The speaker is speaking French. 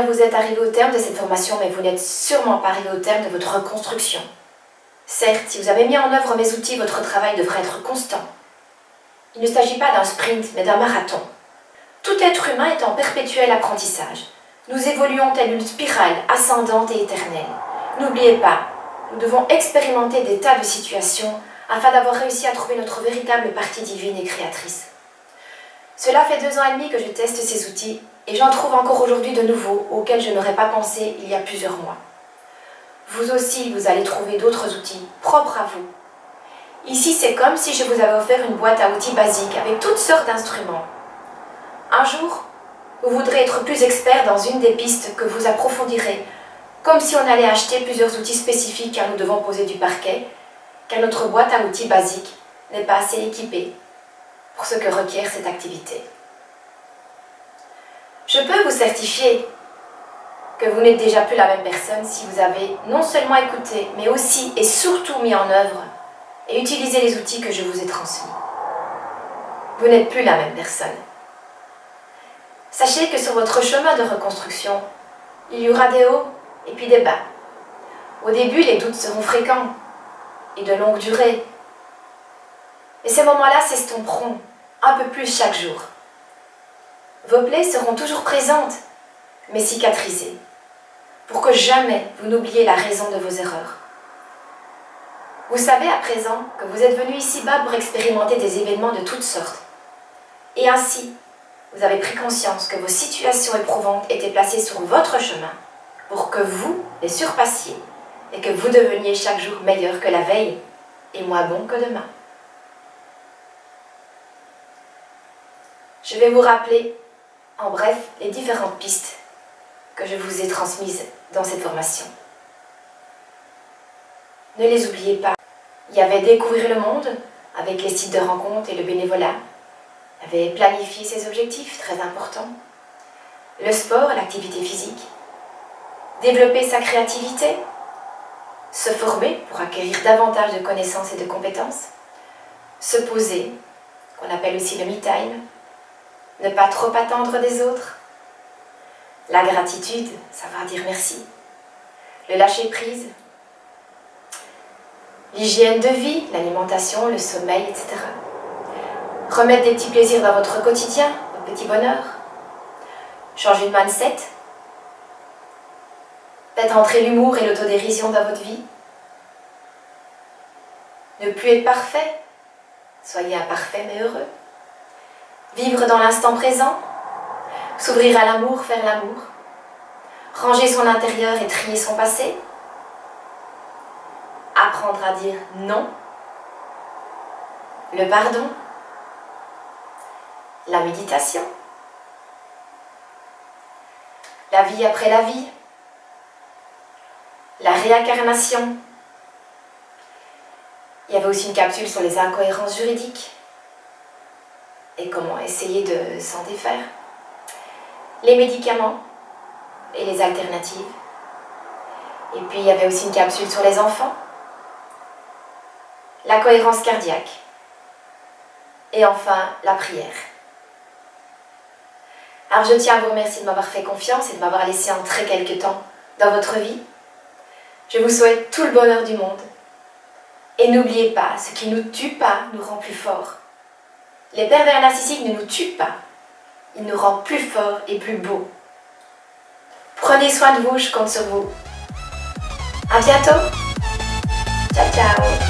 Bref, vous êtes arrivé au terme de cette formation, mais vous n'êtes sûrement pas arrivé au terme de votre reconstruction. Certes, si vous avez mis en œuvre mes outils, votre travail devrait être constant. Il ne s'agit pas d'un sprint, mais d'un marathon. Tout être humain est en perpétuel apprentissage. Nous évoluons telle une spirale ascendante et éternelle. N'oubliez pas, nous devons expérimenter des tas de situations afin d'avoir réussi à trouver notre véritable partie divine et créatrice. Cela fait 2 ans et demi que je teste ces outils et j'en trouve encore aujourd'hui de nouveaux auxquels je n'aurais pas pensé il y a plusieurs mois. Vous aussi, vous allez trouver d'autres outils propres à vous. Ici, c'est comme si je vous avais offert une boîte à outils basique avec toutes sortes d'instruments. Un jour, vous voudrez être plus expert dans une des pistes que vous approfondirez, comme si on allait acheter plusieurs outils spécifiques car nous devons poser du parquet, car notre boîte à outils basique n'est pas assez équipée pour ce que requiert cette activité. Je peux vous certifier que vous n'êtes déjà plus la même personne si vous avez non seulement écouté, mais aussi et surtout mis en œuvre et utilisé les outils que je vous ai transmis. Vous n'êtes plus la même personne. Sachez que sur votre chemin de reconstruction, il y aura des hauts et puis des bas. Au début, les doutes seront fréquents et de longue durée. Et ces moments-là s'estomperont un peu plus chaque jour. Vos plaies seront toujours présentes, mais cicatrisées, pour que jamais vous n'oubliez la raison de vos erreurs. Vous savez à présent que vous êtes venu ici-bas pour expérimenter des événements de toutes sortes. Et ainsi, vous avez pris conscience que vos situations éprouvantes étaient placées sur votre chemin pour que vous les surpassiez et que vous deveniez chaque jour meilleur que la veille et moins bon que demain. Je vais vous rappeler, en bref, les différentes pistes que je vous ai transmises dans cette formation. Ne les oubliez pas. Il y avait découvrir le monde avec les sites de rencontres et le bénévolat. Il y avait planifier ses objectifs, très important. Le sport, l'activité physique. Développer sa créativité. Se former pour acquérir davantage de connaissances et de compétences. Se poser, qu'on appelle aussi le me time. Ne pas trop attendre des autres. La gratitude, savoir dire merci. Le lâcher prise. L'hygiène de vie, l'alimentation, le sommeil, etc. Remettre des petits plaisirs dans votre quotidien, vos petits bonheurs. Changer de mindset. Faites entrer l'humour et l'autodérision dans votre vie. Ne plus être parfait. Soyez imparfait mais heureux. Vivre dans l'instant présent. S'ouvrir à l'amour, faire l'amour. Ranger son intérieur et trier son passé. Apprendre à dire non. Le pardon. La méditation. La vie après la vie. La réincarnation. Il y avait aussi une capsule sur les incohérences juridiques et comment essayer de s'en défaire. Les médicaments et les alternatives. Et puis il y avait aussi une capsule sur les enfants. La cohérence cardiaque. Et enfin, la prière. Alors je tiens à vous remercier de m'avoir fait confiance et de m'avoir laissé entrer quelque temps dans votre vie. Je vous souhaite tout le bonheur du monde. Et n'oubliez pas, ce qui ne nous tue pas nous rend plus forts. Les pervers narcissiques ne nous tuent pas. Ils nous rendent plus forts et plus beaux. Prenez soin de vous, je compte sur vous. À bientôt. Ciao, ciao.